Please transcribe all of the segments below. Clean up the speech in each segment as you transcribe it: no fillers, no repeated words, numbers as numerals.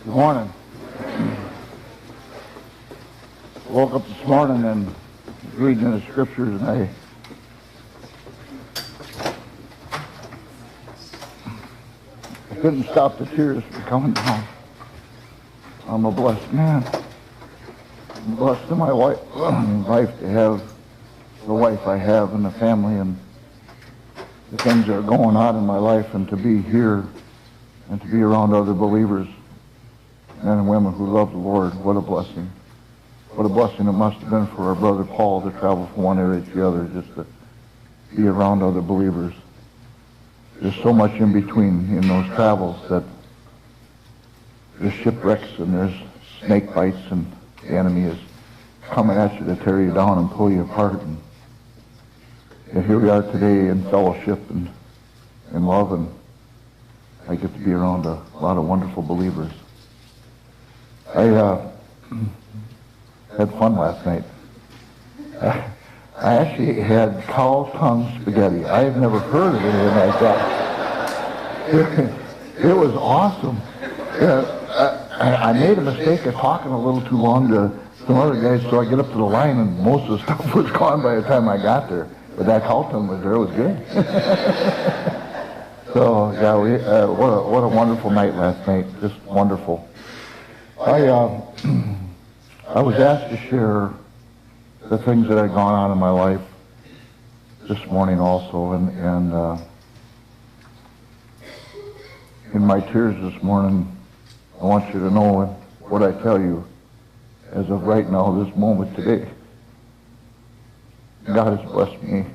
Good morning. Woke up this morning and reading the scriptures, and I couldn't stop the tears from coming down. I'm a blessed man. I'm blessed in my life to have the wife I have and the family and the things that are going on in my life, and to be here and to be around other believers, men and women who love the Lord. What a blessing. What a blessing it must have been for our brother Paul to travel from one area to the other, just to be around other believers. There's so much in between in those travels that there's shipwrecks and there's snake bites, and the enemy is coming at you to tear you down and pull you apart. And here we are today in fellowship and in love, and I get to be around a lot of wonderful believers. I had fun last night. I actually had cow tongue spaghetti. I've never heard of anything like that. It was awesome. I made a mistake of talking a little too long to some other guys, so I get up to the line and most of the stuff was gone by the time I got there. But that cow tongue was there. It was good. So, yeah, what a wonderful night last night. Just wonderful. I was asked to share the things that had gone on in my life this morning also, and in my tears this morning, I want you to know what I tell you as of right now, this moment today. God has blessed me,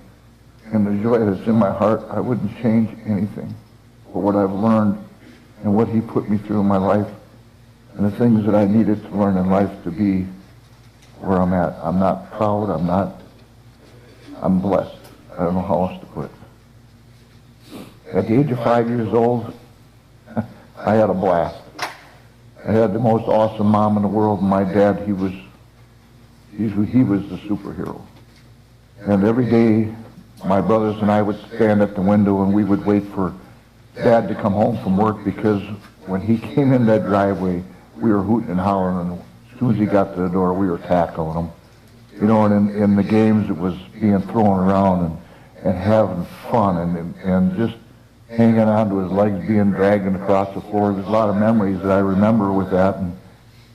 and the joy that's in my heart, I wouldn't change anything for what I've learned and what He put me through in my life and the things that I needed to learn in life to be where I'm at. I'm not proud. I'm blessed. I don't know how else to put it. At the age of 5 years old, I had a blast. I had the most awesome mom in the world. My dad, he was the superhero. And every day, my brothers and I would stand at the window and we would wait for Dad to come home from work, because when he came in that driveway, we were hooting and hollering, and as soon as he got to the door, we were tackling him. You know, and in the games, it was being thrown around and having fun and just hanging onto his legs, being dragged across the floor. There's a lot of memories that I remember with that.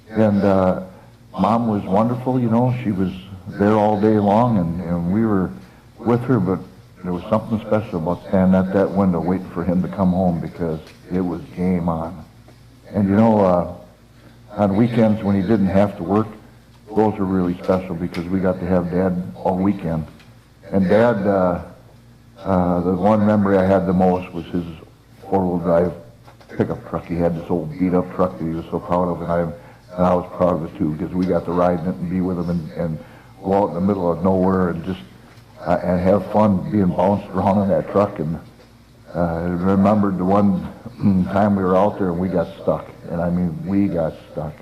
And Mom was wonderful, you know. She was there all day long, and we were with her, but there was something special about standing at that window waiting for him to come home, because it was game on. And you know, on weekends when he didn't have to work, those were really special, because we got to have Dad all weekend. And Dad, the one memory I had the most was his four-wheel drive pickup truck. He had this old beat-up truck that he was so proud of, and I was proud of it too, because we got to ride in it and be with him and go out in the middle of nowhere and just and have fun being bounced around in that truck. And I remembered the one time we were out there and we got stuck. And I mean, we got stuck.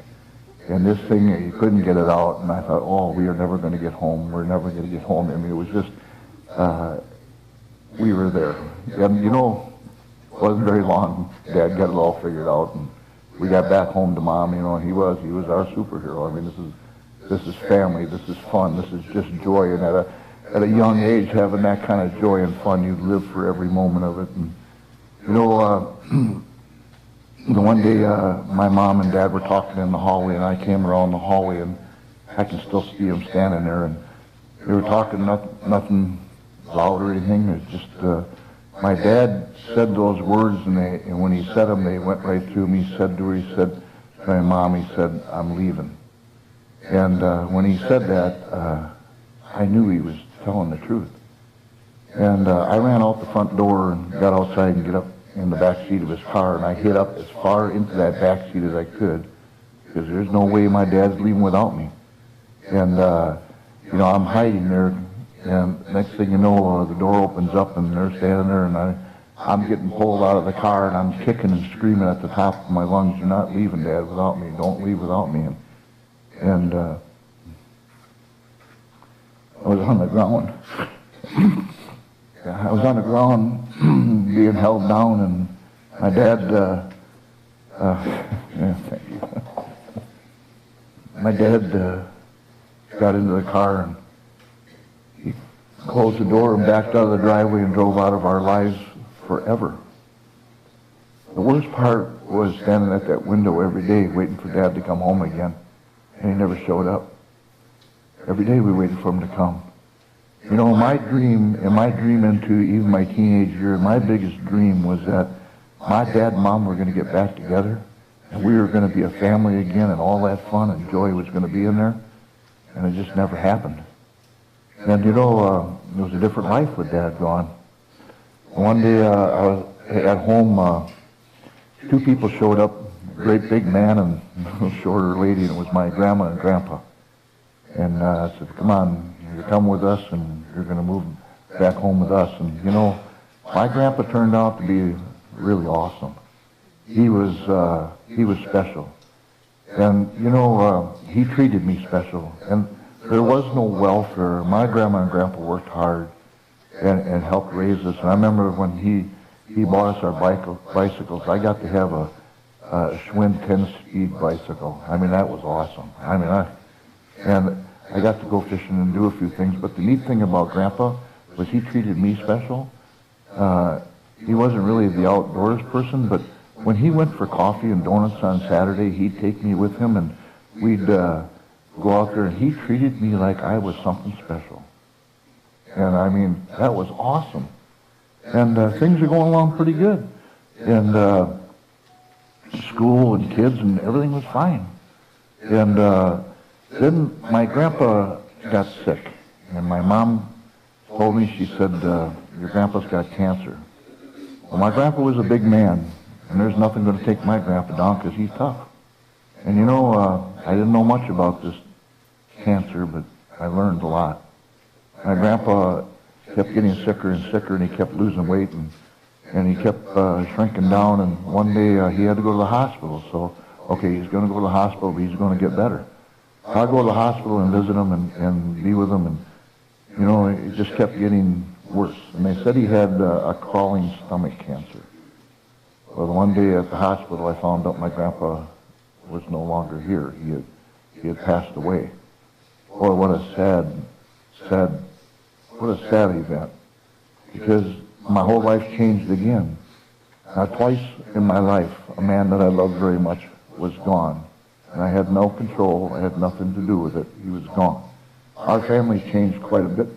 And this thing, you couldn't get it out. And I thought, oh, we are never going to get home. We're never going to get home. I mean, it was just, we were there. And, you know, it wasn't very long. Dad got it all figured out. And we got back home to Mom, you know, and he was our superhero. I mean, this is family. This is fun. This is just joy. And at a young age, having that kind of joy and fun, you live for every moment of it. And, you know, the one day my mom and Dad were talking in the hallway, and I came around the hallway, and I can still see them standing there, and they were talking nothing loud or anything. It's just my dad said those words, and when he said them, they went right through me. He said to her, he said to my mom, he said, "I'm leaving." And when he said that, I knew he was telling the truth. And I ran out the front door and got outside and get up in the back seat of his car, and I hid up as far into that back seat as I could, because there's no way my dad's leaving without me. And you know, I'm hiding there, and next thing you know, the door opens up and they're standing there, and I'm getting pulled out of the car, and I'm kicking and screaming at the top of my lungs, "You're not leaving, Dad, without me. Don't leave without me." And I was on the ground. I was on the ground being held down, and my dad Yeah, thank you. My dad got into the car and he closed the door and backed out of the driveway and drove out of our lives forever. The worst part was standing at that window every day waiting for Dad to come home again, and he never showed up. Every day we waited for him to come. You know, my dream into even my teenage years, my biggest dream was that my dad and mom were going to get back together, and we were going to be a family again, and all that fun and joy was going to be in there, and it just never happened. And you know, it was a different life with Dad gone. One day I was at home, two people showed up, a great big man and a shorter lady, and it was my grandma and grandpa. And I said, come on, you come with us and you're going to move back home with us. And you know, my grandpa turned out to be really awesome. He was special. And you know, he treated me special. And there was no welfare. My grandma and grandpa worked hard and helped raise us. And I remember when he bought us our bicycles, I got to have a Schwinn 10-speed bicycle. I mean, that was awesome. I mean, I got to go fishing and do a few things. But the neat thing about Grandpa was he treated me special. He wasn't really the outdoors person, but when he went for coffee and donuts on Saturday, he'd take me with him, and we'd go out there, and he treated me like I was something special. And I mean, that was awesome. And things are going along pretty good. And school and kids and everything was fine. And then my grandpa got sick. And my mom told me, she said, your grandpa's got cancer. Well, my grandpa was a big man, and there's nothing going to take my grandpa down because he's tough. And you know, I didn't know much about this cancer, but I learned a lot. My grandpa kept getting sicker and sicker, and he kept losing weight, and he kept shrinking down, and one day he had to go to the hospital. So, okay, he's going to go to the hospital, but he's going to get better. I'll go to the hospital and visit him and be with him, and, you know, it just kept getting worse. And they said he had a crawling stomach cancer. Well, one day at the hospital, I found out my grandpa was no longer here. He had passed away. Boy, what a sad event. Because my whole life changed again. Now, twice in my life, a man that I loved very much was gone. And I had no control. I had nothing to do with it. He was gone. Our family changed quite a bit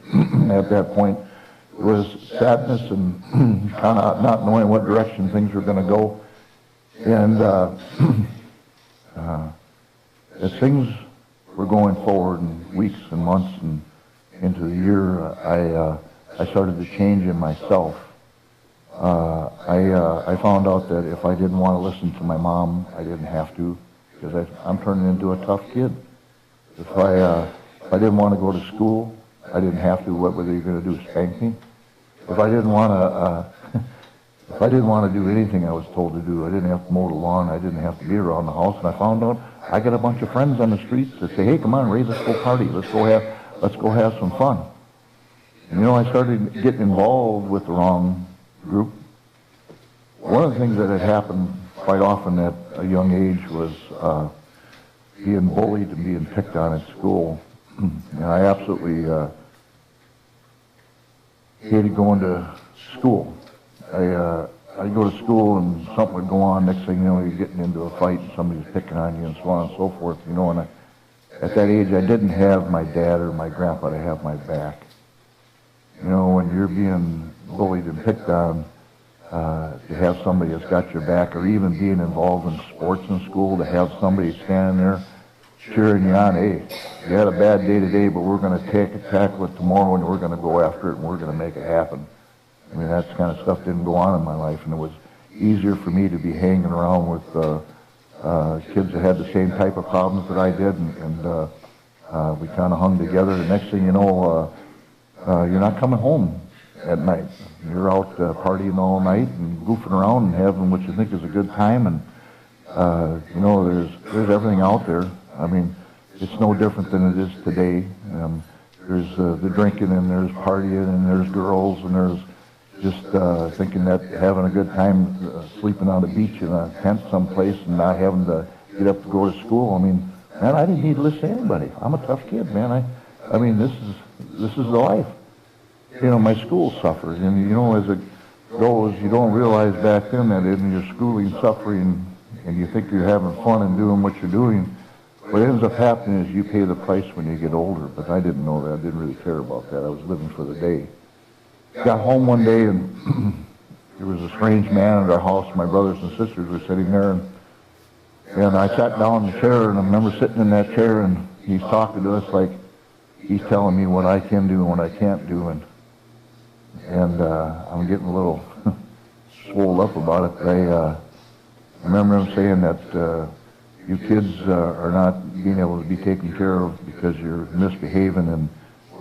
at that point. It was sadness and kind of not knowing what direction things were going to go. And as things were going forward in weeks and months and into the year, I started to change in myself. I found out that if I didn't want to listen to my mom, I didn't have to, because I'm turning into a tough kid. If I didn't want to go to school, I didn't have to. What were they going to do? Spank me? If I didn't want to do anything I was told to do, I didn't have to mow the lawn. I didn't have to be around the house. And I found out I got a bunch of friends on the streets that say, "Hey, come on, Ray, let's go party. Let's go have some fun." And you know, I started getting involved with the wrong group. One of the things that had happened quite often at a young age was being bullied and being picked on at school. And I absolutely hated going to school. I'd go to school and something would go on. Next thing you know, you're getting into a fight and somebody's picking on you and so on and so forth. You know, and at that age, I didn't have my dad or my grandpa to have my back. You know, when you're being bullied and picked on, to have somebody that's got your back, or even being involved in sports in school, to have somebody standing there cheering you on, "Hey, you had a bad day today, but we're going to tackle it tomorrow, and we're going to go after it, and we're going to make it happen." I mean, that kind of stuff didn't go on in my life, and it was easier for me to be hanging around with kids that had the same type of problems that I did, and we kind of hung together. The next thing you know, you're not coming home at night. You're out partying all night and goofing around and having what you think is a good time, and you know, there's everything out there. I mean, it's no different than it is today. There's the drinking, and there's partying, and there's girls, and there's just thinking that having a good time sleeping on the beach in a tent someplace and not having to get up to go to school. I mean, man, I didn't need to listen to anybody. I'm a tough kid, man. I mean, this is the life. You know, my school suffered, and you know, as it goes, you don't realize back then that in your schooling suffering, and you think you're having fun and doing what you're doing. What ends up happening is you pay the price when you get older. But I didn't know that. I didn't really care about that. I was living for the day. Got home one day, and there was a strange man at our house. My brothers and sisters were sitting there, and I sat down in the chair, and I remember sitting in that chair, and he's talking to us like he's telling me what I can do and what I can't do, and I'm getting a little swole up about it. I remember him saying that you kids are not being able to be taken care of because you're misbehaving, and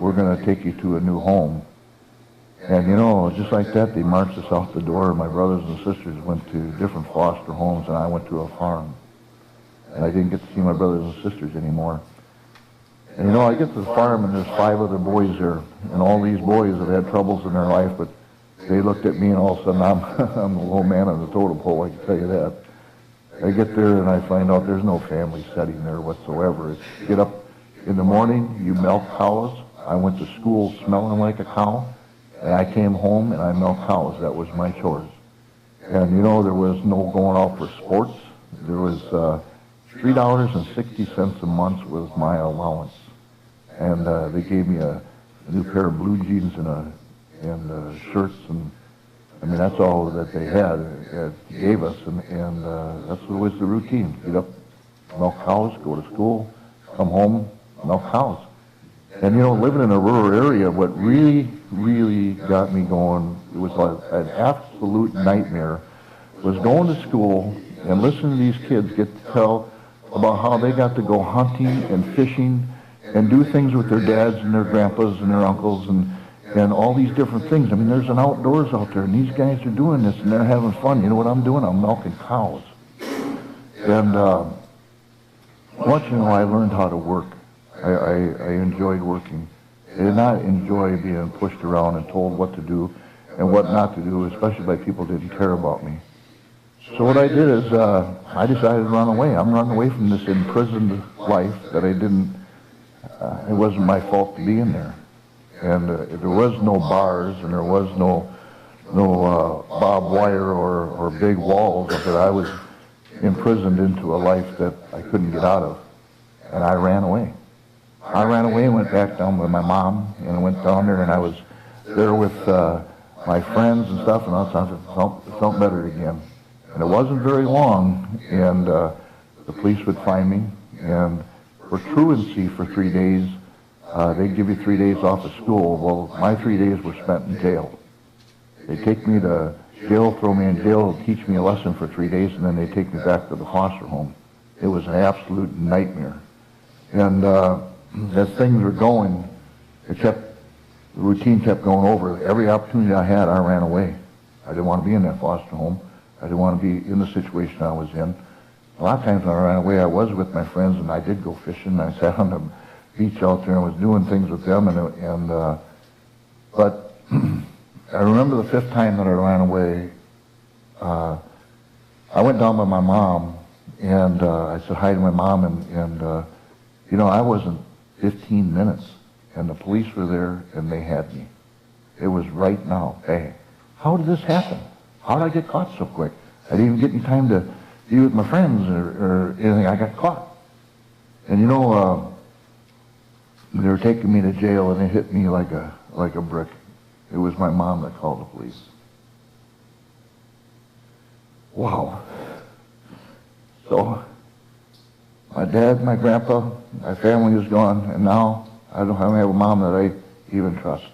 we're going to take you to a new home. And you know, just like that, they marched us out the door. My brothers and sisters went to different foster homes, and I went to a farm. And I didn't get to see my brothers and sisters anymore. And you know, I get to the farm, and there's 5 other boys there, and all these boys have had troubles in their life, but they looked at me, and all of a sudden I'm the low man on the totem pole, I can tell you that. I get there, and I find out there's no family setting there whatsoever. It's, you get up in the morning, you milk cows. I went to school smelling like a cow, and I came home, and I milked cows. That was my chores. And you know, there was no going out for sports. There was $3.60 a month was my allowance. And they gave me a new pair of blue jeans and shirts, and I mean, that's all that they gave us, and that's what was the routine. Get up, milk cows, go to school, come home, milk cows. And you know, living in a rural area, what really, really got me going, it was like an absolute nightmare, was going to school and listening to these kids get to tell about how they got to go hunting and fishing and do things with their dads and their grandpas and their uncles and all these different things. I mean, there's an outdoors out there, and these guys are doing this, and they're having fun. You know what I'm doing? I'm milking cows. And once in a while, I learned how to work. I enjoyed working. I did not enjoy being pushed around and told what to do and what not to do, especially by people who didn't care about me. So what I did is I decided to run away. I'm running away from this imprisoned life that I didn't, it wasn't my fault to be in there. And there was no bars, and there was no barbed wire or big walls, that I was imprisoned into a life that I couldn't get out of. And I ran away. I ran away and went back down with my mom, and I went down there, and I was there with my friends and stuff, and all of a sudden it felt better again. And it wasn't very long, and the police would find me, and for truancy for 3 days, they'd give you 3 days off of school. Well, my 3 days were spent in jail. They'd take me to jail, throw me in jail, teach me a lesson for 3 days, and then they'd take me back to the foster home. It was an absolute nightmare. And as things were going, the routine kept going over. Every opportunity I had, I ran away. I didn't want to be in that foster home. I didn't want to be in the situation I was in. A lot of times when I ran away, I was with my friends, and I did go fishing. I sat on the beach out there and was doing things with them, but I remember the 5th time that I ran away, I went down by my mom, and I said hi to my mom, and you know, I wasn't 15 minutes, and the police were there, and they had me. It was right now. Hey, how did this happen? How did I get caught so quick? I didn't even get any time to be with my friends or anything. I got caught. And you know, they were taking me to jail, and it hit me like a brick. It was my mom that called the police. Wow. So my dad, my grandpa, my family is gone, and now I don't have a mom that I even trust.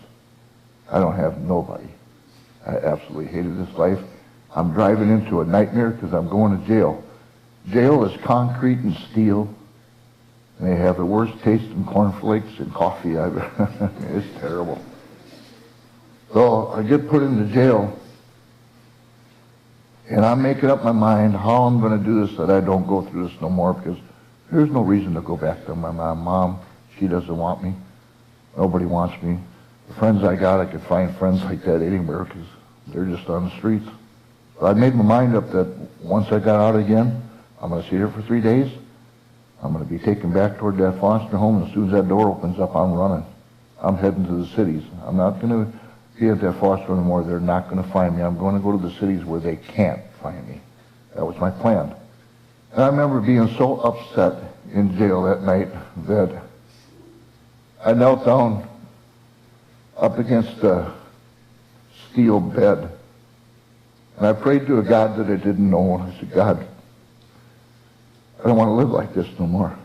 I don't have nobody. I absolutely hated this life. I'm driving into a nightmare because I'm going to jail. Jail is concrete and steel. They have the worst taste in cornflakes and coffee. It's terrible. So I get put into jail, and I'm making up my mind how I'm going to do this, that I don't go through this no more, because there's no reason to go back to my mom. Mom, she doesn't want me. Nobody wants me. The friends I got, I could find friends like that anywhere, because They're just on the streets. So I made my mind up that once I got out again, I'm going to sit here for 3 days. I'm going to be taken back toward that foster home, and as soon as that door opens up, I'm running. I'm heading to the cities. I'm not going to be at that foster home anymore. They're not going to find me. I'm going to go to the cities where they can't find me. That was my plan. And I remember being so upset in jail that night that I knelt down up against a steel bed. And I prayed to a God that I didn't know. And I said, God, I don't want to live like this no more.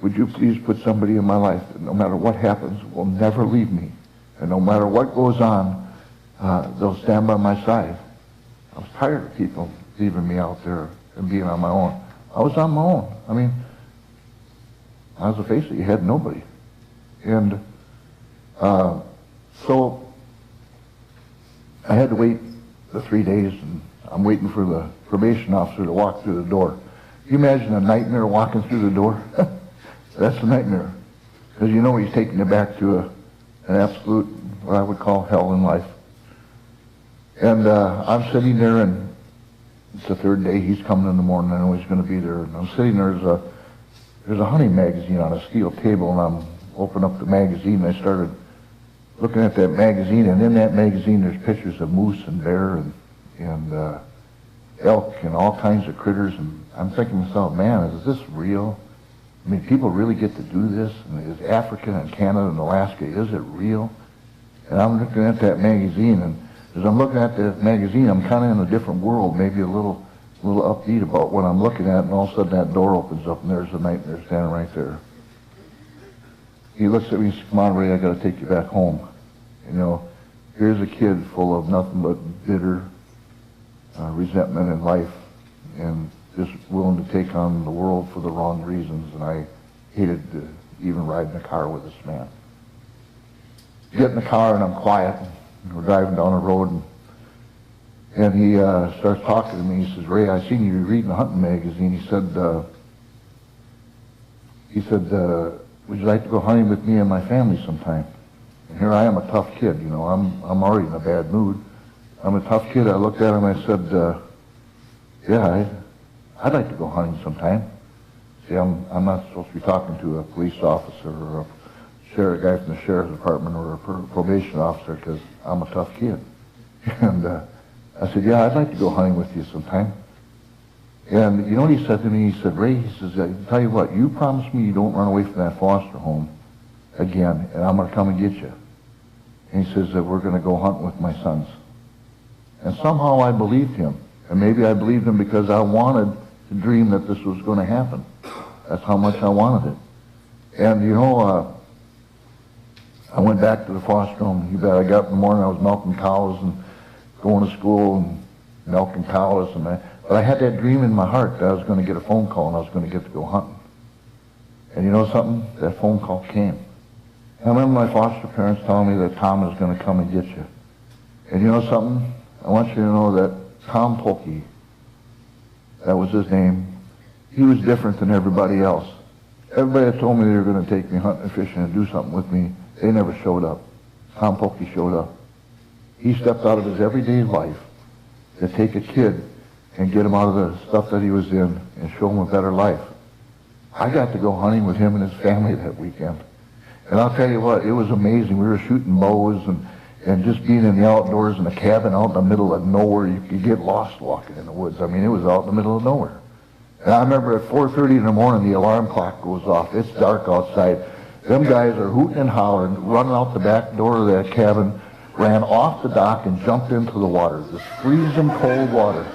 Would you please put somebody in my life that no matter what happens will never leave me. And no matter what goes on, they'll stand by my side. I was tired of people leaving me out there and being on my own. I was on my own. I mean, I was a face that you had nobody. And so I had to wait the 3 days, and I'm waiting for the probation officer to walk through the door. Can you imagine a nightmare walking through the door? That's a nightmare. Because you know he's taking you back to an absolute, what I would call hell in life. And I'm sitting there, and it's the third day. He's coming in the morning. I know he's going to be there. And I'm sitting there. There's a hunting magazine on a steel table, and I'm opening up the magazine, and I started looking at that magazine, and in that magazine there's pictures of moose and bear and elk and all kinds of critters, and I'm thinking to myself, man, is this real? I mean, people really get to do this? And is Africa and Canada and Alaska, is it real? And I'm looking at that magazine, and as I'm looking at that magazine, I'm kind of in a different world, maybe a little upbeat about what I'm looking at, and all of a sudden that door opens up, and there's the nightmare standing right there. He looks at me and says, come on, Ray, I got to take you back home. You know, here's a kid full of nothing but bitter resentment in life and just willing to take on the world for the wrong reasons, and I hated to even ride in the car with this man. Get in the car, and I'm quiet, and we're driving down the road, and he starts talking to me. He says, Ray, I seen you reading the hunting magazine. He said, would you like to go hunting with me and my family sometime? And here I am, a tough kid, you know, I'm already in a bad mood. I'm a tough kid. I looked at him and I said, yeah, I'd like to go hunting sometime. See, I'm not supposed to be talking to a police officer or a guy from the sheriff's department or a probation officer because I'm a tough kid. And I said, yeah, I'd like to go hunting with you sometime. And you know what he said to me? He said, Ray, he says, I tell you what, you promise me you don't run away from that foster home again, and I'm going to come and get you. And he says that we're going to go hunt with my sons. And somehow I believed him. And maybe I believed him because I wanted to dream that this was going to happen. That's how much I wanted it. And you know, I went back to the foster home. You bet I got up in the morning, I was milking cows and going to school and milking cows. But I had that dream in my heart that I was going to get a phone call and I was going to get to go hunting. And you know something? That phone call came. I remember my foster parents telling me that Tom is going to come and get you. And you know something? I want you to know that Tom Polkey, that was his name, he was different than everybody else. Everybody that told me they were going to take me hunting and fishing and do something with me, they never showed up. Tom Polkey showed up. He stepped out of his everyday life to take a kid and get him out of the stuff that he was in and show him a better life. I got to go hunting with him and his family that weekend. And I'll tell you what, it was amazing. We were shooting bows and just being in the outdoors in a cabin out in the middle of nowhere. You could get lost walking in the woods. I mean, it was out in the middle of nowhere. And I remember at 4:30 in the morning, the alarm clock goes off. It's dark outside. Them guys are hooting and hollering, running out the back door of that cabin, ran off the dock and jumped into the water, this freezing cold water.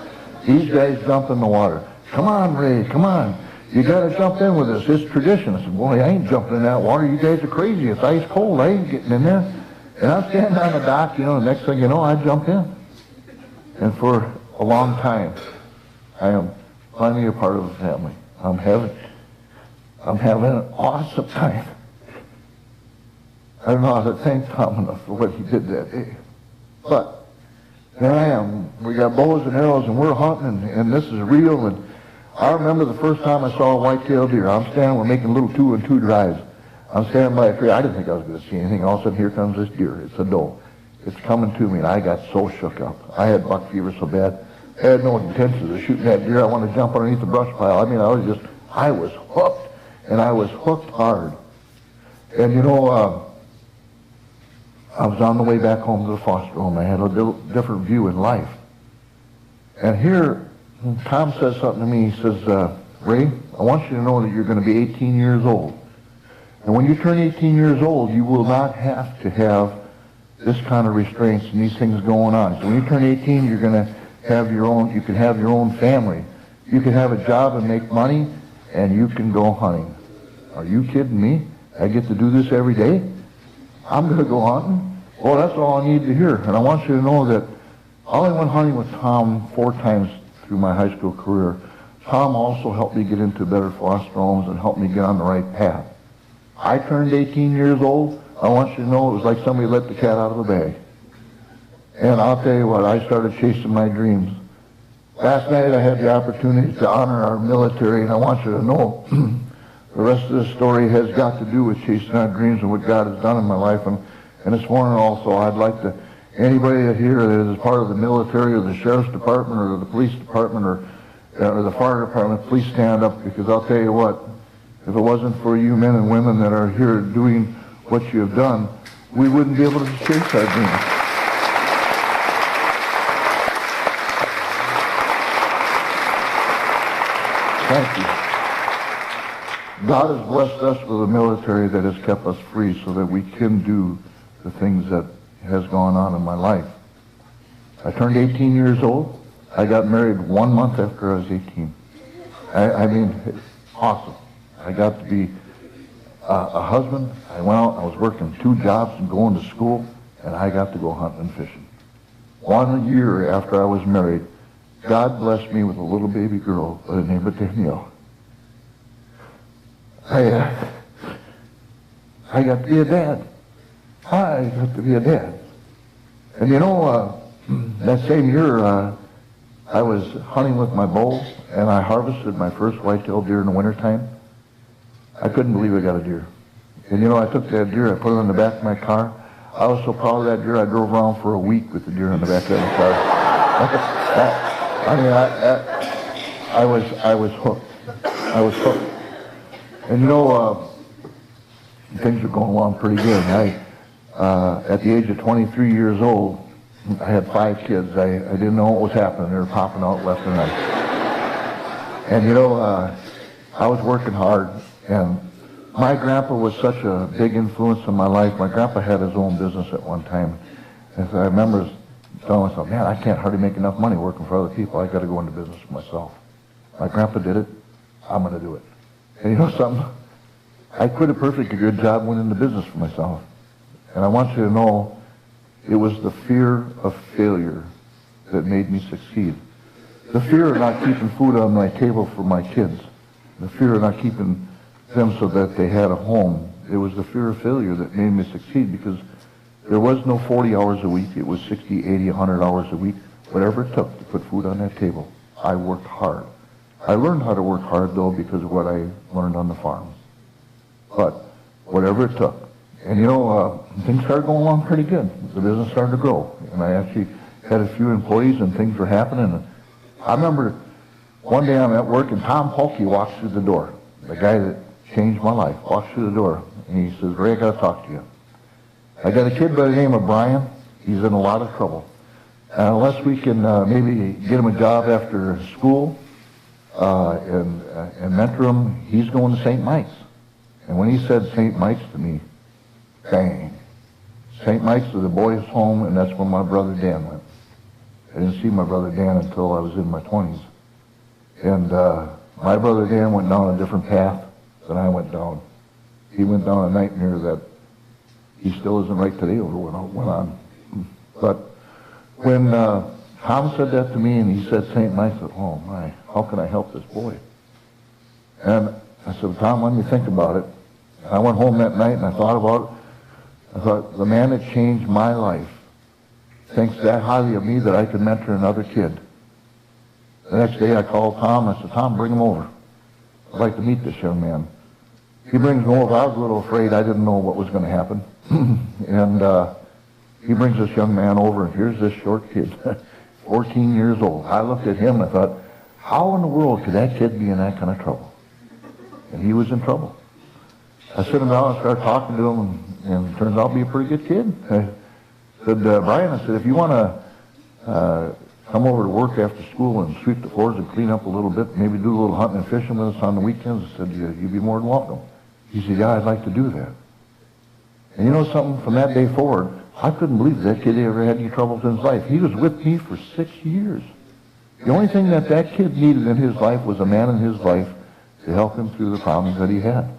These guys jumped in the water. Come on, Ray, come on. You got to jump in with us. It's tradition. I said, boy, I ain't jumping in that water. You guys are crazy. It's ice cold. I ain't getting in there. And I'm standing on the dock, you know, the next thing you know, I jump in. And for a long time, I am finally a part of the family. I'm having an awesome time. I don't know how to thank Tom enough for what he did that day. But there I am. We got bows and arrows, and we're hunting, and this is real. And I remember the first time I saw a white-tailed deer. I'm standing, we're making little 2-and-2 drives. I'm standing by a tree. I didn't think I was going to see anything. All of a sudden, here comes this deer. It's a doe. it's coming to me, and I got so shook up. I had buck fever so bad. I had no intentions of shooting that deer. I wanted to jump underneath the brush pile. I mean, I was hooked, and I was hooked hard. And you know, I was on the way back home to the foster home. I had a different view in life. And here, Tom says something to me. He says, Ray, I want you to know that you're going to be 18 years old. And when you turn 18 years old, you will not have to have this kind of restraints and these things going on. So when you turn 18, you're going to have your own, you can have your own family. You can have a job and make money, and you can go hunting. Are you kidding me? I get to do this every day? I'm going to go hunting? Well, that's all I need to hear. And I want you to know that I only went hunting with Tom 4 times through my high school career. Tom also helped me get into better foster homes and helped me get on the right path. I turned 18 years old. I want you to know it was like somebody let the cat out of the bag. And I'll tell you what, I started chasing my dreams. Last night I had the opportunity to honor our military, and I want you to know the rest of the story has got to do with chasing our dreams and what God has done in my life. And this morning also, I'd like to, anybody that here that is part of the military or the sheriff's department or the police department or the fire department, please stand up, because I'll tell you what, if it wasn't for you men and women that are here doing what you have done, we wouldn't be able to chase our dreams. Thank you. God has blessed us with a military that has kept us free so that we can do the things that has gone on in my life. I turned 18 years old. I got married 1 month after I was 18. I mean, it's awesome. I got to be a husband. I went out, I was working 2 jobs and going to school, and I got to go hunting and fishing. 1 year after I was married, God blessed me with a little baby girl by the name of Danielle. I got to be a dad. I got to be a dad. And you know, that same year, I was hunting with my bow, and I harvested my first white-tailed deer in the wintertime. I couldn't believe I got a deer. And you know, I took that deer, I put it in the back of my car. I was so proud of that deer, I drove around for a week with the deer in the back of my car. I was hooked. I was hooked. And you know, things are going along pretty good. At the age of 23 years old, I had 5 kids. I didn't know what was happening. They were popping out left and right. And you know, I was working hard, and my grandpa was such a big influence in my life. My grandpa had his own business at one time. And so I remember telling myself, man, I can't hardly make enough money working for other people. I got to go into business for myself. My grandpa did it. I'm going to do it. And you know something? I quit a perfectly good job and went into business for myself. And I want you to know, it was the fear of failure that made me succeed. The fear of not keeping food on my table for my kids. The fear of not keeping them so that they had a home. It was the fear of failure that made me succeed, because there was no 40 hours a week. It was 60, 80, 100 hours a week. Whatever it took to put food on that table. I worked hard. I learned how to work hard, though, because of what I learned on the farm. But whatever it took. And you know, things started going along pretty good. The business started to grow. And I actually had a few employees, and things were happening. And I remember one day I'm at work, and Tom Polkey walks through the door. The guy that changed my life walks through the door. And he says, Ray, I got to talk to you. I got a kid by the name of Brian. He's in a lot of trouble. Unless we can maybe get him a job after school and mentor him, he's going to St. Mike's. And when he said St. Mike's to me, bang. St. Mike's was a boys' home, and that's where my brother Dan went. I didn't see my brother Dan until I was in my 20s. And my brother Dan went down a different path than I went down. He went down a nightmare that he still isn't right today over what went on. But when Tom said that to me, and he said St. Mike's, I said, oh my, how can I help this boy? And I said, Tom, let me think about it. I went home that night and I thought about it. I thought, the man that changed my life thinks that highly of me that I could mentor another kid. The next day I called Tom. I said, Tom, bring him over. I'd like to meet this young man. He brings him over. I was a little afraid. I didn't know what was going to happen. And He brings this young man over, and here's this short kid, 14 years old. I looked at him and I thought, how in the world could that kid be in that kind of trouble? And he was in trouble. I sit him down and start talking to him, and it turns out to be a pretty good kid. I said, Brian, I said, if you want to come over to work after school and sweep the floors and clean up a little bit, maybe do a little hunting and fishing with us on the weekends, I said, you'd be more than welcome. He said, yeah, I'd like to do that. And you know something, from that day forward, I couldn't believe that kid ever had any troubles in his life. He was with me for 6 years. The only thing that kid needed in his life was a man in his life to help him through the problems that he had.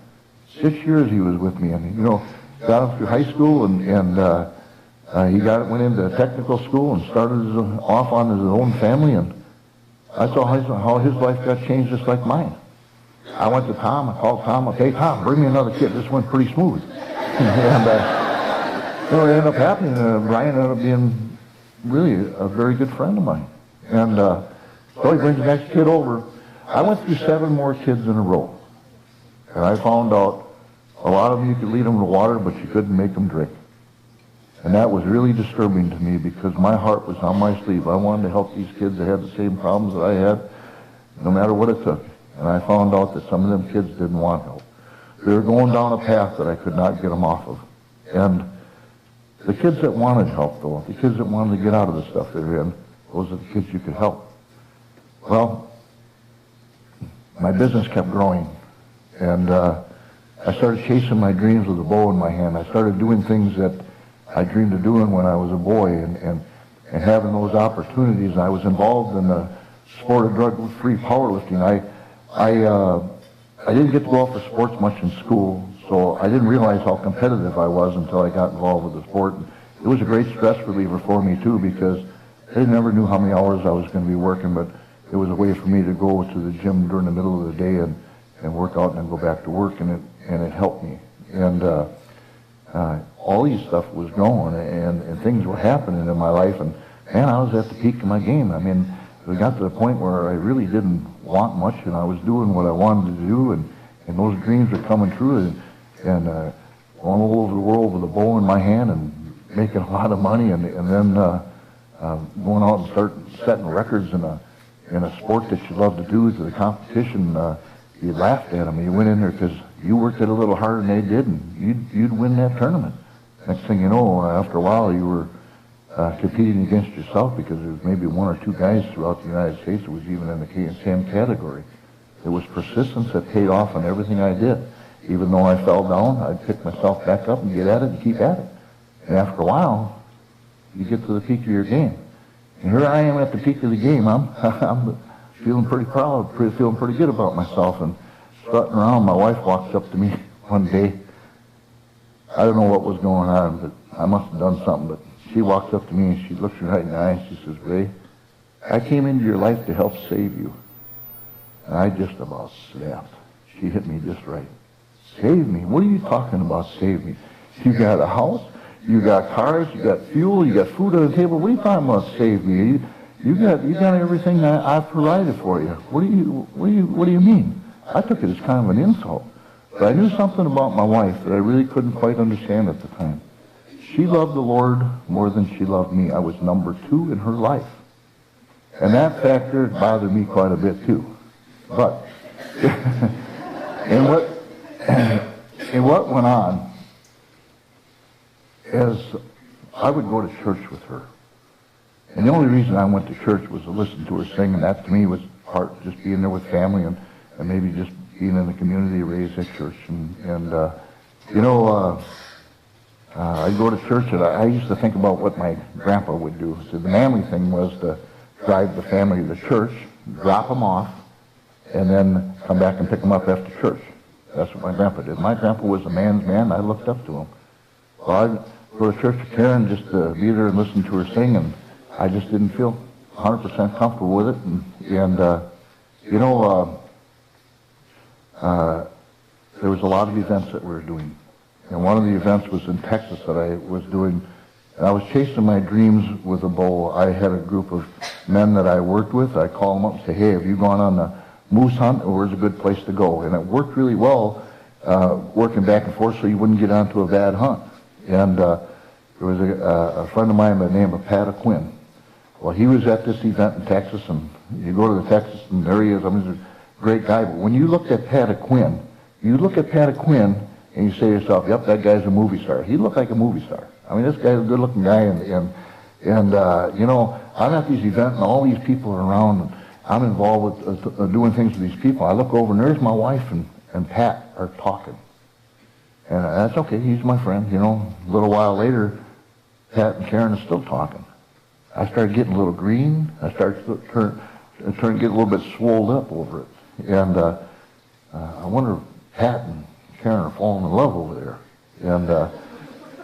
6 years he was with me, and you know, got him through high school, and he went into technical school and started off on his own family, and I saw how his life got changed just like mine. I went to Tom, I called Tom, okay, Tom, bring me another kid. This went pretty smooth. And you know, it ended up happening. Brian ended up being really a very good friend of mine. And so he brings the next kid over. I went through 7 more kids in a row. And I found out a lot of them you could lead them to water, but you couldn't make them drink. And that was really disturbing to me because my heart was on my sleeve. I wanted to help these kids that had the same problems that I had, no matter what it took. And I found out that some of them kids didn't want help. They were going down a path that I could not get them off of. And the kids that wanted help, though, the kids that wanted to get out of the stuff they're in, those are the kids you could help. Well, my business kept growing, and I started chasing my dreams with a bow in my hand. I started doing things that I dreamed of doing when I was a boy, and having those opportunities. I was involved in the sport of drug-free powerlifting. I didn't get to go out for sports much in school, so I didn't realize how competitive I was until I got involved with the sport. It was a great stress reliever for me, too, because I never knew how many hours I was going to be working, but it was a way for me to go to the gym during the middle of the day and work out and then go back to work, and it helped me. And all these stuff was going, and things were happening in my life, and man, I was at the peak of my game. I mean, it got to the point where I really didn't want much, and I was doing what I wanted to do, and those dreams were coming true, and going all over the world with a bow in my hand and making a lot of money, and then going out and start setting records in a sport that you love to do. To the competition, you laughed at them. You went in there because you worked it a little harder than they did, and you'd win that tournament. Next thing you know, after a while, you were competing against yourself, because there was maybe 1 or 2 guys throughout the United States that was even in the same category. It was persistence that paid off on everything I did. Even though I fell down, I'd pick myself back up and get at it and keep at it. And after a while, you get to the peak of your game. And here I am at the peak of the game. I'm feeling pretty proud, feeling pretty good about myself, and strutting around. My wife walks up to me one day. I don't know what was going on, but I must have done something. But she walks up to me and she looks me right in the eye and she says, Ray, I came into your life to help save you. And I just about snapped. She hit me just right. Save me? What are you talking about, save me? You got a house, you got cars, you got fuel, you got food on the table. What are you talking about, save me? You got everything I've provided for you. What do you mean? I took it as kind of an insult. But I knew something about my wife that I really couldn't quite understand at the time. She loved the Lord more than she loved me. I was number 2 in her life. And that factor bothered me quite a bit too. But and what went on is I would go to church with her. And the only reason I went to church was to listen to her sing, and that to me was part of just being there with family and maybe just being in the community raised at church. I'd go to church, and I used to think about what my grandpa would do. So the manly thing was to drive the family to church, drop them off, and then come back and pick them up after church. That's what my grandpa did. My grandpa was a man's man. I looked up to him. Well, I'd go to church with Karen just to be there and listen to her sing, and I just didn't feel 100% comfortable with it. There was a lot of events that we were doing. And one of the events was in Texas that I was doing. And I was chasing my dreams with a bow. I had a group of men that I worked with. I call them up and say, hey, have you gone on the moose hunt, or where's a good place to go? And it worked really well, working back and forth so you wouldn't get onto a bad hunt. And There was a friend of mine by the name of Pat Quinn. Well, he was at this event in Texas, and you go to the Texas, and there he is. I mean, he's a great guy. But when you looked at Pat Quinn, you look at Pat Quinn, and you say to yourself, yep, that guy's a movie star. He looked like a movie star. I mean, this guy's a good-looking guy, and you know, I'm at these events, and all these people are around, and I'm involved with doing things with these people. I look over, and there's my wife and Pat are talking. And that's okay, he's my friend, you know. A little while later, Pat and Karen are still talking. I started getting a little green. I started to turn to get a little bit swelled up over it. And I wonder if Pat and Karen are falling in love over there. And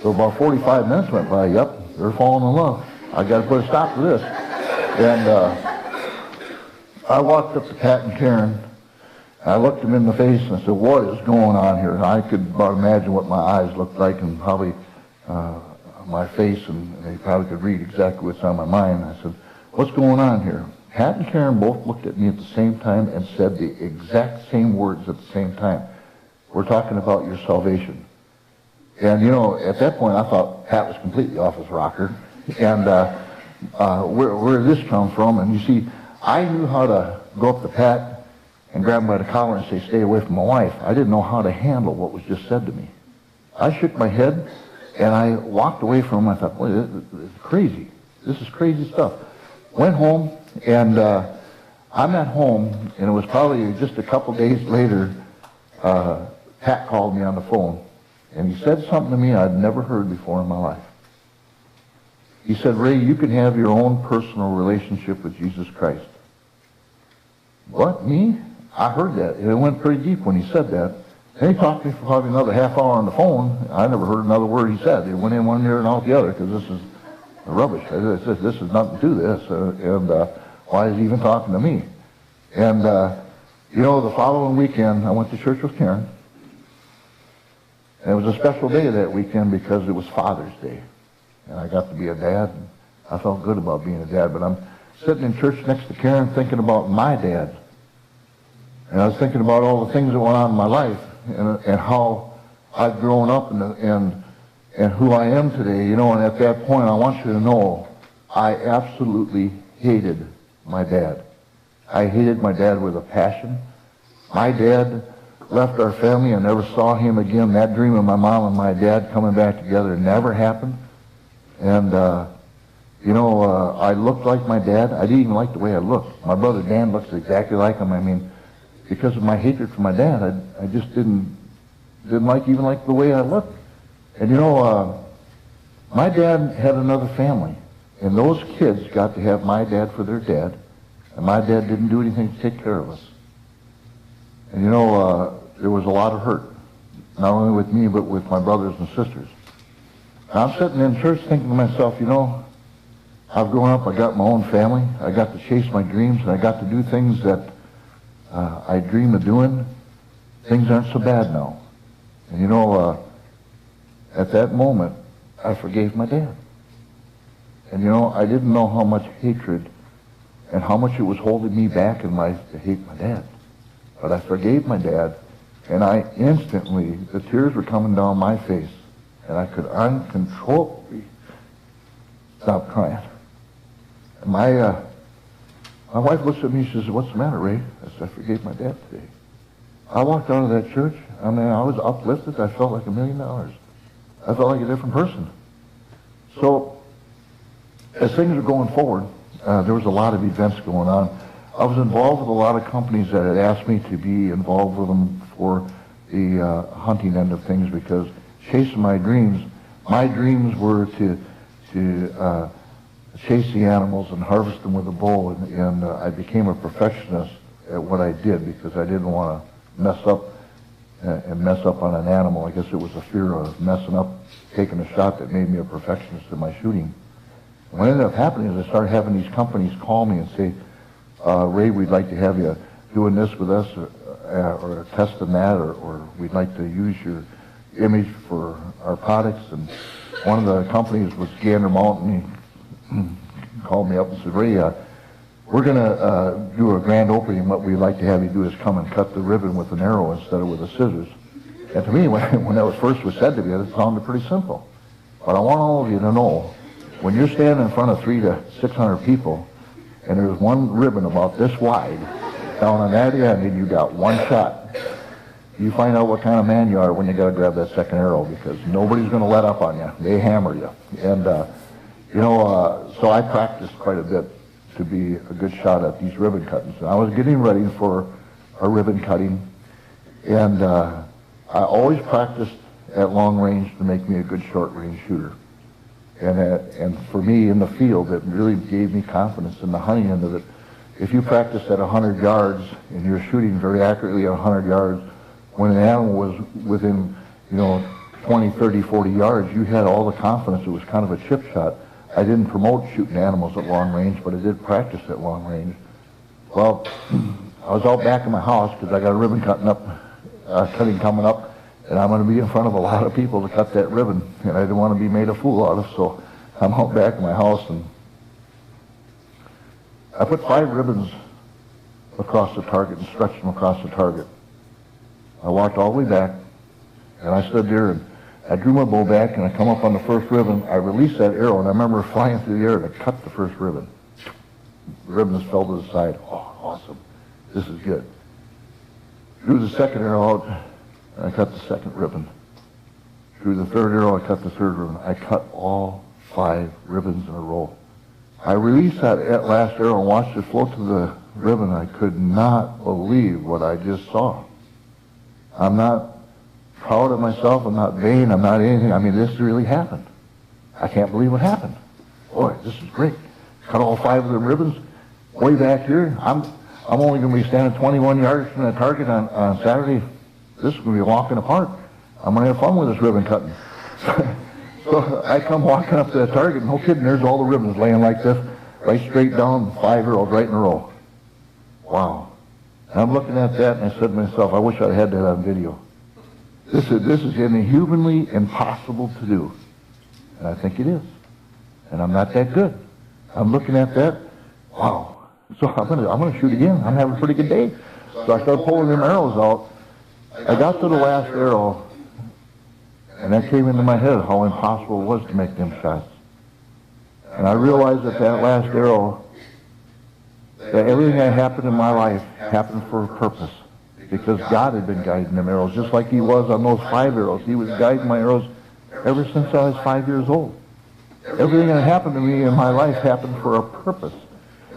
so about 45 minutes went by. Yep, they're falling in love. I got to put a stop to this. And I walked up to Pat and Karen. I looked them in the face and I said, what is going on here? And I could about imagine what my eyes looked like and probably my face, and they probably could read exactly what's on my mind. I said, what's going on here? Pat and Karen both looked at me at the same time and said the exact same words at the same time. We're talking about your salvation. And, you know, at that point I thought Pat was completely off his rocker. And where did this come from? And you see, I knew how to go up to Pat and grab him by the collar and say, stay away from my wife. I didn't know how to handle what was just said to me. I shook my head, and I walked away from him. I thought, boy, this is crazy. This is crazy stuff. Went home, and I'm at home, and it was probably just a couple days later, Pat called me on the phone, and he said something to me I'd never heard before in my life. He said, Ray, you can have your own personal relationship with Jesus Christ. What, me? I heard that. It went pretty deep when he said that. And he talked to me for probably another half hour on the phone. I never heard another word he said. It went in one ear and out the other, because this is rubbish. This is nothing to this. And why is he even talking to me? And, you know, the following weekend, I went to church with Karen. And it was a special day that weekend because it was Father's Day. And I got to be a dad. And I felt good about being a dad. But I'm sitting in church next to Karen thinking about my dad. And I was thinking about all the things that went on in my life. And how I've grown up and who I am today, you know. And at that point, I want you to know, I absolutely hated my dad. I hated my dad with a passion. My dad left our family. I never saw him again. That dream of my mom and my dad coming back together never happened. And, you know, I looked like my dad. I didn't even like the way I looked. My brother Dan looks exactly like him. I mean, because of my hatred for my dad, I just didn't like the way I looked. And you know, my dad had another family, and those kids got to have my dad for their dad, and my dad didn't do anything to take care of us. And you know, there was a lot of hurt, not only with me, but with my brothers and sisters. And I'm sitting in church thinking to myself, you know, I've grown up, I got my own family, I got to chase my dreams, and I got to do things that I dream of doing. Things aren't so bad now. And you know, at that moment, I forgave my dad. And you know, I didn't know how much hatred and how much it was holding me back in life to hate my dad. But I forgave my dad, and I instantly, the tears were coming down my face, and I could uncontrollably stop crying. And my wife looks at me, she says, what's the matter, Ray? I said, I forgave my dad today. I walked out of that church, I mean, I was uplifted. I felt like $1 million. I felt like a different person. So, as things were going forward, there was a lot of events going on. I was involved with a lot of companies that had asked me to be involved with them for the hunting end of things, because chasing my dreams were to chase the animals and harvest them with a bow, and I became a perfectionist at what I did because I didn't want to mess up on an animal. I guess it was a fear of messing up, taking a shot that made me a perfectionist in my shooting. And what ended up happening is I started having these companies call me and say, Ray, we'd like to have you doing this with us, or testing that, or we'd like to use your image for our products. And one of the companies was Gander Mountain. He called me up and said, Ray, we're going to do a grand opening. What we'd like to have you do is come and cut the ribbon with an arrow instead of with the scissors. And to me, when that was first was said to me, it sounded pretty simple. But I want all of you to know, when you're standing in front of 300 to 600 people, and there's one ribbon about this wide down on that end, and you got one shot, you find out what kind of man you are when you got to grab that second arrow, because nobody's going to let up on you. They hammer you. And, so I practiced quite a bit to be a good shot at these ribbon cuttings. And I was getting ready for a ribbon cutting, and I always practiced at long range to make me a good short range shooter. And for me in the field, it really gave me confidence in the hunting end of it. If you practice at 100 yards and you're shooting very accurately at 100 yards, when an animal was within, 20, 30, 40 yards, you had all the confidence. It was kind of a chip shot. I didn't promote shooting animals at long range, but I did practice at long range. Well, I was out back in my house because I got a ribbon cutting coming up, and I'm going to be in front of a lot of people to cut that ribbon, and I didn't want to be made a fool out of, so I'm out back in my house, and I put 5 ribbons across the target and stretched them across the target. I walked all the way back, and I stood there, and I drew my bow back, and I come up on the first ribbon. I released that arrow, and I remember flying through the air, and I cut the first ribbon. The ribbons fell to the side. Oh, awesome. This is good. Drew the second arrow out, and I cut the second ribbon. Drew the third arrow, I cut the third ribbon. I cut all 5 ribbons in a row. I released that last arrow and watched it float to the ribbon. I could not believe what I just saw. I'm not proud of myself. I'm not vain. I'm not anything. I mean, this really happened. I can't believe what happened. Boy, this is great. Cut all 5 of the ribbons way back here. I'm only going to be standing 21 yards from the target on Saturday. This is going to be a walk in the park. I'm going to have fun with this ribbon cutting. So I come walking up to the target, no kidding, there's all the ribbons laying like this, right straight down, 5 arrows right in a row. Wow. And I'm looking at that, and I said to myself, I wish I had that on video. This is inhumanly impossible to do. And I think it is. And I'm not that good. I'm looking at that, wow. So I'm gonna shoot again. I'm having a pretty good day. So I started pulling them arrows out. I got to the last arrow, and that came into my head how impossible it was to make them shots. And I realized that last arrow, that everything that happened in my life happened for a purpose. Because God had been guiding them arrows, just like He was on those 5 arrows. He was guiding my arrows ever since I was 5 years old. Everything that happened to me in my life happened for a purpose.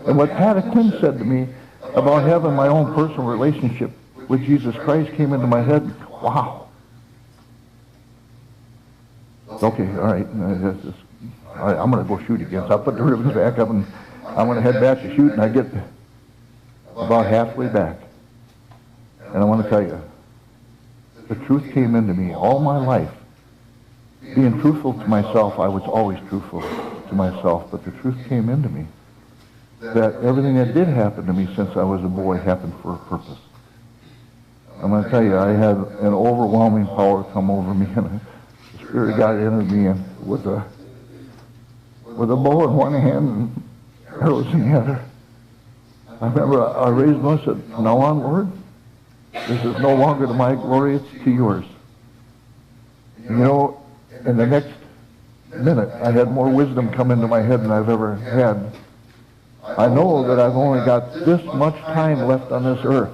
And what Pat Quinn said to me about having my own personal relationship with Jesus Christ came into my head. Wow. Okay, all right. I'm going to go shoot again. So I put the ribbons back up, and I'm going to head back to shoot, and I get about halfway back. And I want to tell you, the truth came into me all my life. Being truthful to myself, I was always truthful to myself, but the truth came into me that everything that did happen to me since I was a boy happened for a purpose. I'm going to tell you, I had an overwhelming power come over me, and the Spirit of God entered me in with a bow in one hand and arrows in the other. I remember I raised my voice and said, "Now on, Lord, this is no longer to my glory, it's to yours." In the next minute, I had more wisdom come into my head than I've ever had. I know that I've only got this much time left on this earth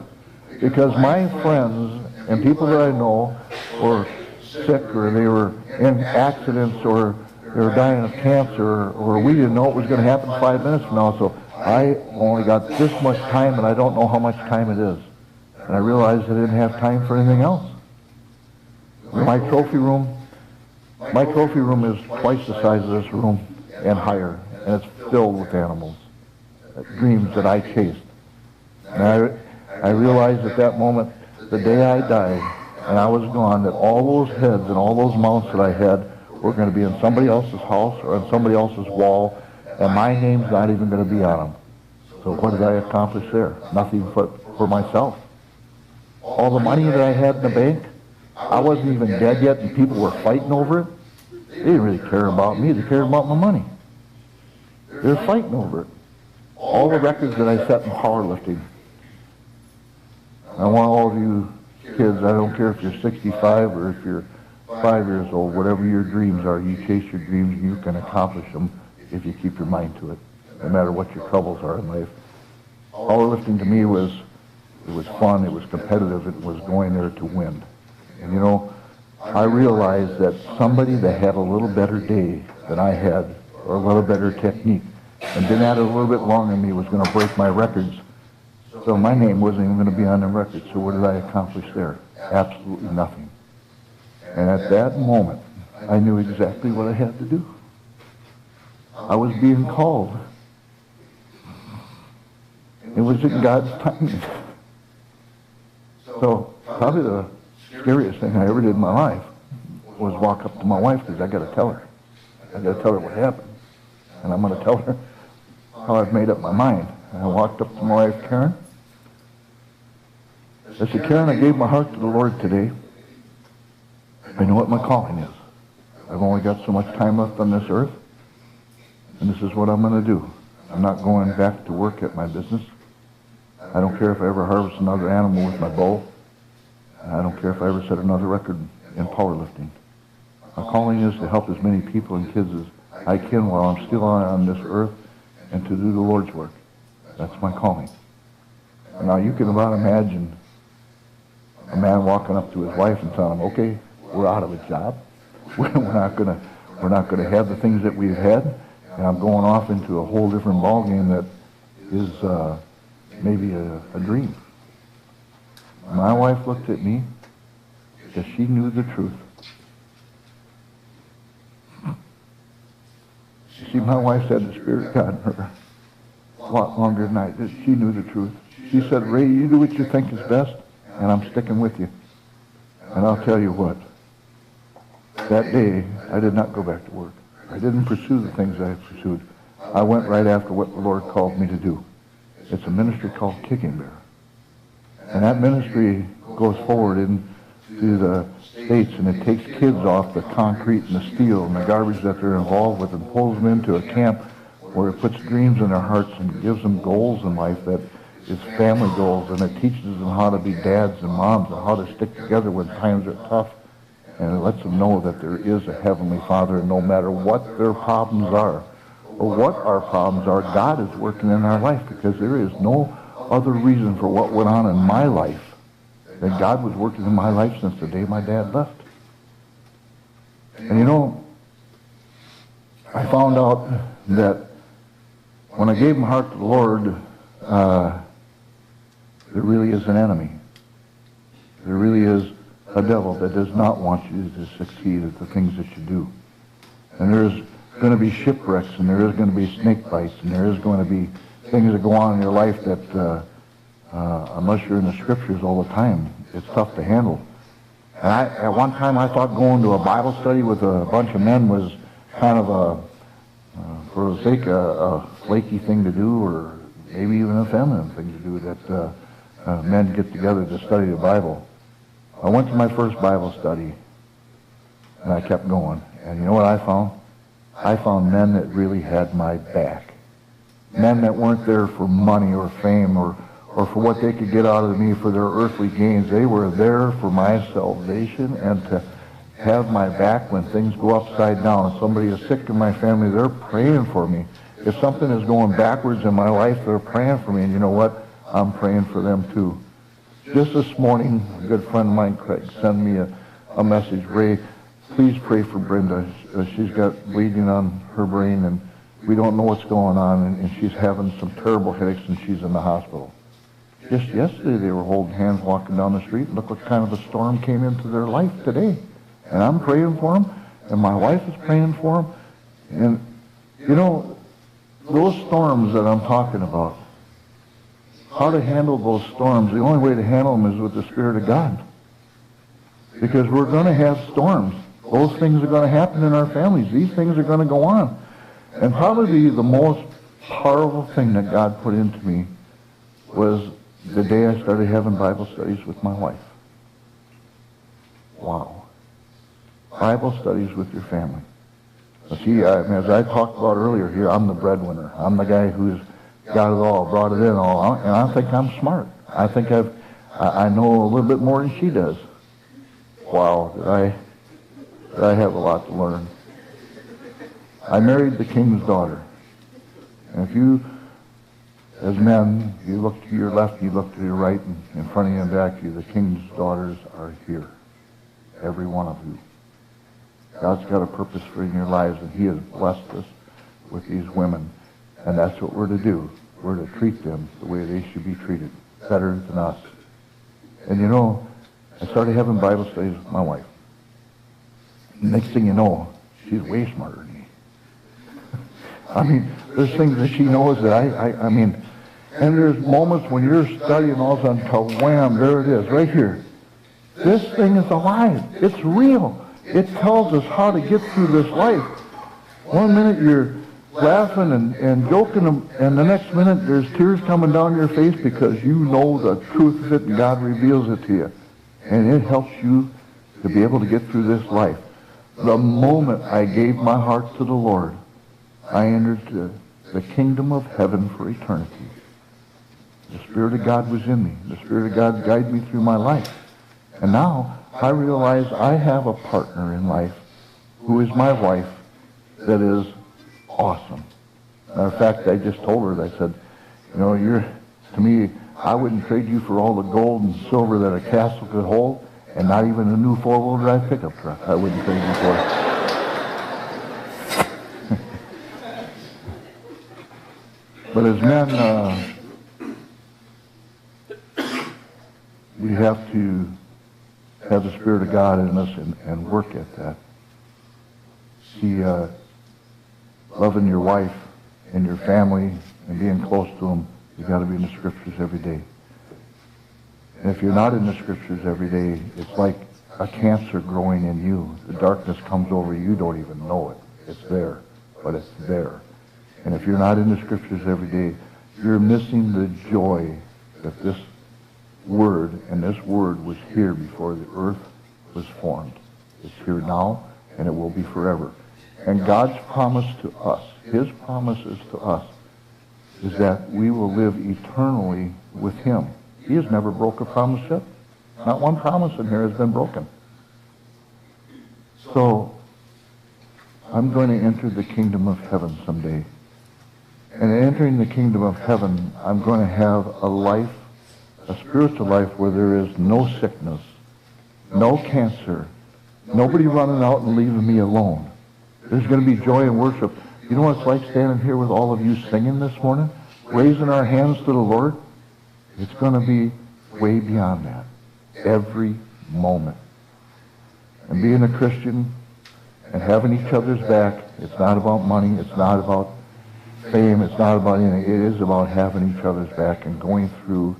because my friends and people that I know were sick, or they were in accidents, or they were dying of cancer, or we didn't know it was going to happen 5 minutes from now. So I only got this much time, and I don't know how much time it is. And I realized I didn't have time for anything else. My trophy room is twice the size of this room and higher, and it's filled with animals, dreams that I chased. And I realized at that moment, the day I died and I was gone, that all those heads and all those mounts that I had were going to be in somebody else's house or on somebody else's wall, and my name's not even going to be on them. So what did I accomplish there? Nothing for myself. All the money that I had in the bank, I wasn't even dead yet, and people were fighting over it. They didn't really care about me. They cared about my money. They were fighting over it. All the records that I set in powerlifting. I want all of you kids, I don't care if you're 65 or if you're 5 years old, whatever your dreams are, you chase your dreams and you can accomplish them if you keep your mind to it, no matter what your troubles are in life. Powerlifting to me was fun, it was competitive, it was going there to win. And you know, I realized that somebody that had a little better day than I had, or a little better technique, and been at it a little bit longer than me, was going to break my records. So my name wasn't even going to be on the record. So what did I accomplish there? Absolutely nothing. And at that moment, I knew exactly what I had to do. I was being called. It was in God's timing. So probably the scariest thing I ever did in my life was walk up to my wife, because I got to tell her. I got to tell her what happened. And I'm going to tell her how I've made up my mind. And I walked up to my wife, Karen. I said, Karen, I gave my heart to the Lord today. I know what my calling is. I've only got so much time left on this earth, and this is what I'm going to do. I'm not going back to work at my business. I don't care if I ever harvest another animal with my bow. I don't care if I ever set another record in powerlifting. My calling is to help as many people and kids as I can while I'm still on this earth, and to do the Lord's work. That's my calling. Now you can about imagine a man walking up to his wife and telling him, okay, we're out of a job. We're not gonna have the things that we've had, and I'm going off into a whole different ballgame that is maybe a dream. My wife looked at me because she knew the truth. See, my wife had the Spirit of God in her a lot longer than I did. She knew the truth. She said, Ray, you do what you think is best, and I'm sticking with you. And I'll tell you what, that day, I did not go back to work. I didn't pursue the things I had pursued. I went right after what the Lord called me to do. It's a ministry called Kicking Bear. And that ministry goes forward into the States, and it takes kids off the concrete and the steel and the garbage that they're involved with and pulls them into a camp where it puts dreams in their hearts and gives them goals in life that is family goals, and it teaches them how to be dads and moms and how to stick together when times are tough, and it lets them know that there is a Heavenly Father, and no matter what their problems are or what our problems are, God is working in our life, because there is no other reason for what went on in my life than God was working in my life since the day my dad left. And you know, I found out that when I gave my heart to the Lord, there really is an enemy. There really is a devil that does not want you to succeed at the things that you do. And there's going to be shipwrecks, and there is going to be snake bites, and there is going to be things that go on in your life that, unless you're in the Scriptures all the time, it's tough to handle. And at one time I thought going to a Bible study with a bunch of men was kind of for the sake a flaky thing to do, or maybe even a feminine thing to do, that men get together to study the Bible. I went to my first Bible study, and I kept going. And you know what I found? I found men that really had my back. Men that weren't there for money or fame or for what they could get out of me for their earthly gains. They were there for my salvation and to have my back when things go upside down. If somebody is sick in my family, they're praying for me. If something is going backwards in my life, they're praying for me. And you know what? I'm praying for them too. Just this morning, a good friend of mine, Craig, sent me a message. Ray, please pray for Brenda. She's got bleeding on her brain, and we don't know what's going on, and she's having some terrible headaches, and she's in the hospital. Just yesterday, they were holding hands walking down the street, and look what kind of a storm came into their life today. And I'm praying for them, and my wife is praying for them. And, you know, those storms that I'm talking about, how to handle those storms, the only way to handle them is with the Spirit of God. Because we're going to have storms. Those things are going to happen in our families. These things are going to go on. And probably the most powerful thing that God put into me was the day I started having Bible studies with my wife. Wow. Bible studies with your family. Now, see, as I talked about earlier here, I'm the breadwinner. I'm the guy who's got it all, brought it in all, and I think I'm smart. I think I know a little bit more than she does. Wow, that I have a lot to learn. I married the king's daughter. And if you, as men, you look to your left, you look to your right, and in front of you and back of you, the king's daughters are here. Every one of you. God's got a purpose for in your lives, and he has blessed us with these women. And that's what we're to do. We're to treat them the way they should be treated, better than us. And you know, I started having Bible studies with my wife. Next thing you know, she's way smarter than me. I mean, there's things that she knows that I mean, and there's moments when you're studying all of a sudden, wham, there it is, right here. This thing is alive. It's real. It tells us how to get through this life. One minute you're laughing and joking, and the next minute there's tears coming down your face because you know the truth of it and God reveals it to you. And it helps you to be able to get through this life. The moment I gave my heart to the Lord, I entered the kingdom of heaven for eternity. The Spirit of God was in me. The Spirit of God guided me through my life. And now I realize I have a partner in life who is my wife that is awesome. Matter of fact, I just told her, I said, you know, to me, I wouldn't trade you for all the gold and silver that a castle could hold, and not even a new four-wheel drive pickup truck. I wouldn't trade you for it. But as men, we have to have the Spirit of God in us and work at that. See, loving your wife and your family and being close to them, you've got to be in the Scriptures every day. And if you're not in the Scriptures every day, it's like a cancer growing in you. The darkness comes over you, you don't even know it. It's there, but it's there. And if you're not in the Scriptures every day, you're missing the joy that this Word, and this Word was here before the earth was formed. It's here now, and it will be forever. And God's promise to us, his promises to us, is that we will live eternally with him. He has never broke a promise yet. Not one promise in here has been broken. So, I'm going to enter the kingdom of heaven someday. And entering the kingdom of heaven, I'm going to have a life, a spiritual life where there is no sickness, no cancer, nobody running out and leaving me alone. There's going to be joy and worship. You know what it's like standing here with all of you singing this morning? Raising our hands to the Lord? It's going to be way beyond that. Every moment. And being a Christian and having each other's back, it's not about money, it's not about fame, it's not about anything. It is about having each other's back and going through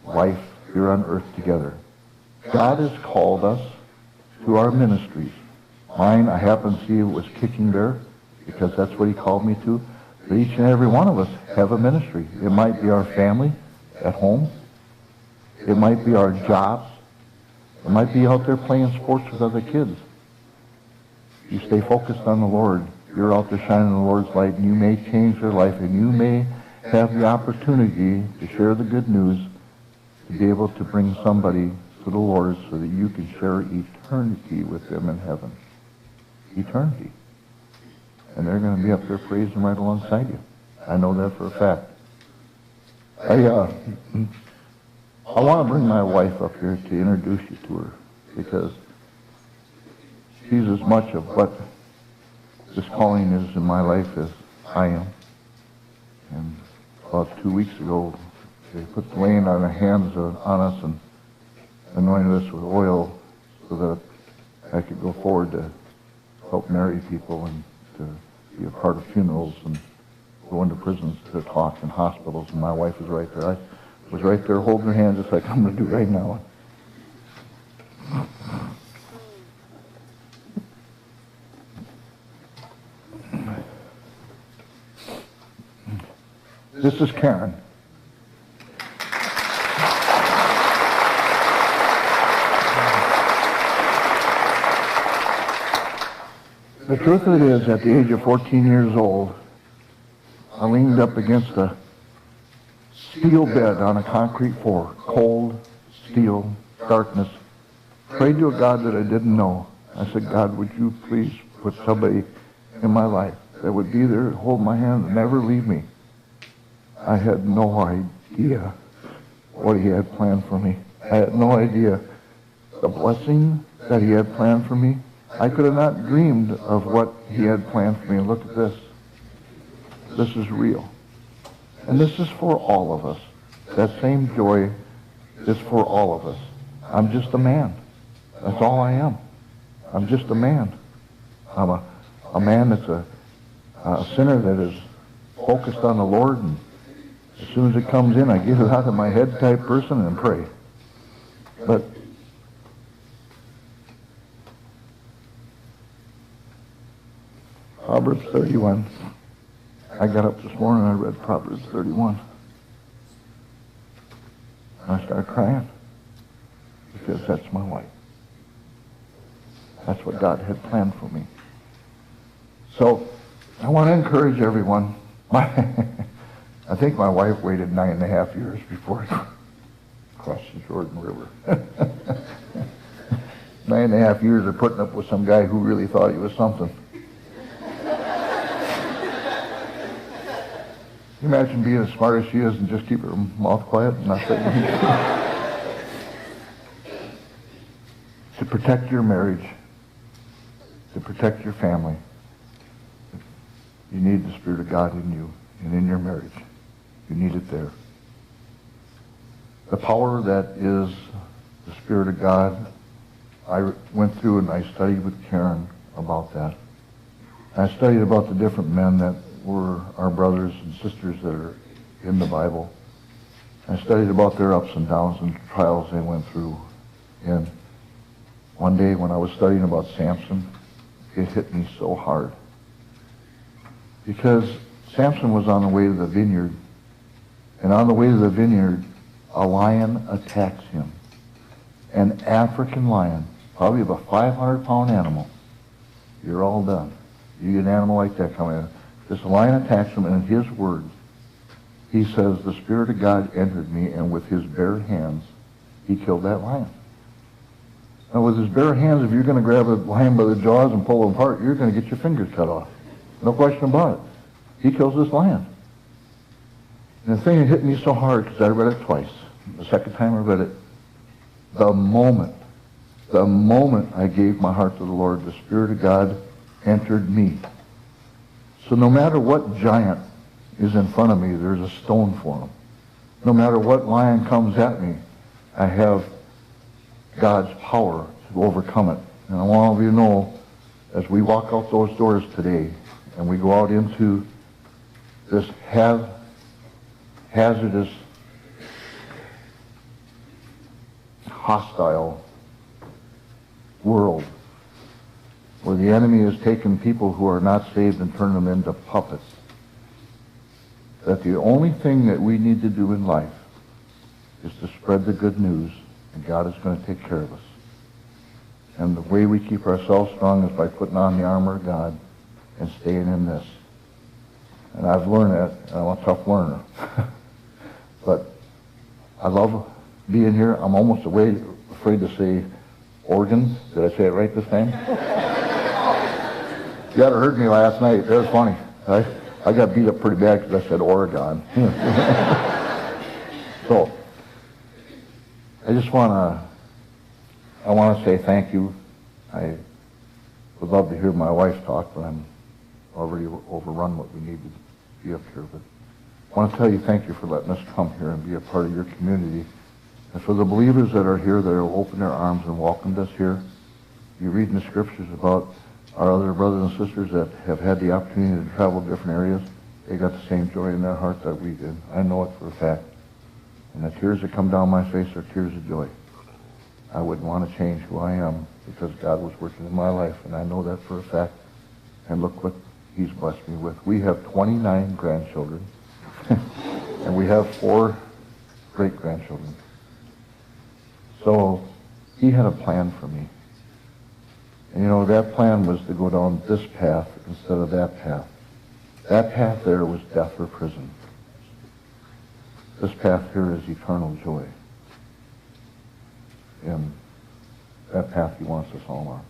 life here on earth together. God has called us to our ministries. Mine, I happen to see it was kicking there because that's what he called me to. But each and every one of us have a ministry. It might be our family at home. It might be our jobs. It might be out there playing sports with other kids. You stay focused on the Lord. You're out there shining the Lord's light, and you may change their life, and you may have the opportunity to share the good news, to be able to bring somebody to the Lord so that you can share eternity with them in heaven. Eternity. And they're going to be up there praising right alongside you. I know that for a fact. I want to bring my wife up here to introduce you to her, because she's as much of what this calling is in my life as I am. And about 2 weeks ago, they put the laying on their hands on us and anointed us with oil so that I could go forward to help marry people and to be a part of funerals and go into prisons to talk in hospitals. And my wife was right there. I was right there holding her hand just like I'm going to do right now. This is Karen. The truth of it is, at the age of 14 years old, I leaned up against a steel bed on a concrete floor, cold, steel, darkness, prayed to a God that I didn't know. I said, God, would you please put somebody in my life that would be there, hold my hand, and never leave me. I had no idea what he had planned for me. I had no idea the blessing that he had planned for me. I could have not dreamed of what he had planned for me. And look at this. This is real. And this is for all of us. That same joy is for all of us. I'm just a man. That's all I am. I'm just a man. I'm a man that's a sinner that is focused on the Lord, and as soon as it comes in, I get it out of my head type person and pray. But Proverbs 31. I got up this morning and I read Proverbs 31. And I started crying because that's my life. That's what God had planned for me. So I want to encourage everyone. I think my wife waited 9.5 years before I crossed the Jordan River. 9.5 years of putting up with some guy who really thought he was something. Can you imagine being as smart as she is and just keep her mouth quiet and not say anything? To protect your marriage, to protect your family, you need the Spirit of God in you and in your marriage. You need it there. The power that is the Spirit of God, I went through and I studied with Karen about that. I studied about the different men that were our brothers and sisters that are in the Bible. I studied about their ups and downs and trials they went through. And one day when I was studying about Samson, it hit me so hard. Because Samson was on the way to the vineyard, and on the way to the vineyard, a lion attacks him. An African lion, probably of a 500-pound animal. You're all done. You get an animal like that coming in. This lion attacks him, and in his words, he says, the Spirit of God entered me, and with his bare hands, he killed that lion. Now, with his bare hands, if you're going to grab a lion by the jaws and pull him apart, you're going to get your fingers cut off. No question about it. He kills this lion. And the thing that hit me so hard, because I read it twice. The second time I read it, the moment I gave my heart to the Lord, the Spirit of God entered me. So no matter what giant is in front of me, there's a stone for him. No matter what lion comes at me, I have God's power to overcome it. And I want all of you to know, as we walk out those doors today, and we go out into this hazardous, hostile world, where the enemy has taken people who are not saved and turned them into puppets, that the only thing that we need to do in life is to spread the good news, and God is going to take care of us. And the way we keep ourselves strong is by putting on the armor of God and staying in this. And I've learned that, and I'm a tough learner. But I love being here. I'm almost afraid to say Oregon. Did I say it right this time? You ought to heard me last night. That was funny. I got beat up pretty bad because I said Oregon. So, I want to say thank you. I would love to hear my wife talk, but I'm already overrun what we need to be up here. But I want to tell you thank you for letting us come here and be a part of your community. And for the believers that are here that will open their arms and welcomed us here, you read in the scriptures about our other brothers and sisters that have had the opportunity to travel to different areas. They got the same joy in their heart that we did. I know it for a fact. And the tears that come down my face are tears of joy. I wouldn't want to change who I am because God was working in my life, and I know that for a fact. And look what he's blessed me with. We have 29 grandchildren, and we have 4 great-grandchildren. So he had a plan for me. And you know, that plan was to go down this path instead of that path. That path there was death or prison. This path here is eternal joy. And that path he wants us all on.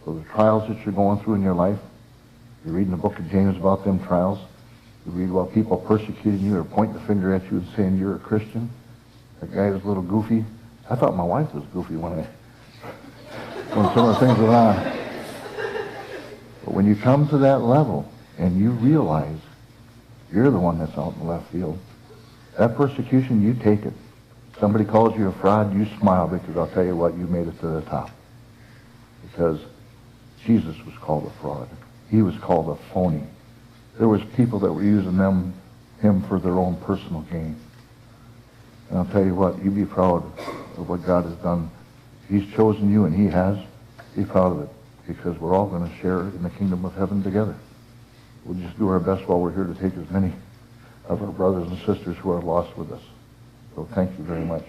So the trials that you're going through in your life, you read in the book of James about them trials. You read about people persecuting you or pointing the finger at you and saying you're a Christian. That guy was a little goofy. I thought my wife was goofy when some of the things were on. But when you come to that level and you realize you're the one that's out in the left field, that persecution, you take it. Somebody calls you a fraud, you smile, because I'll tell you what, you made it to the top. Because Jesus was called a fraud. He was called a phony. There was people that were using him for their own personal gain. And I'll tell you what, you be proud of what God has done. He's chosen you, and he has. Be proud of it, because we're all going to share in the kingdom of heaven together. We'll just do our best while we're here to take as many of our brothers and sisters who are lost with us. So thank you very much.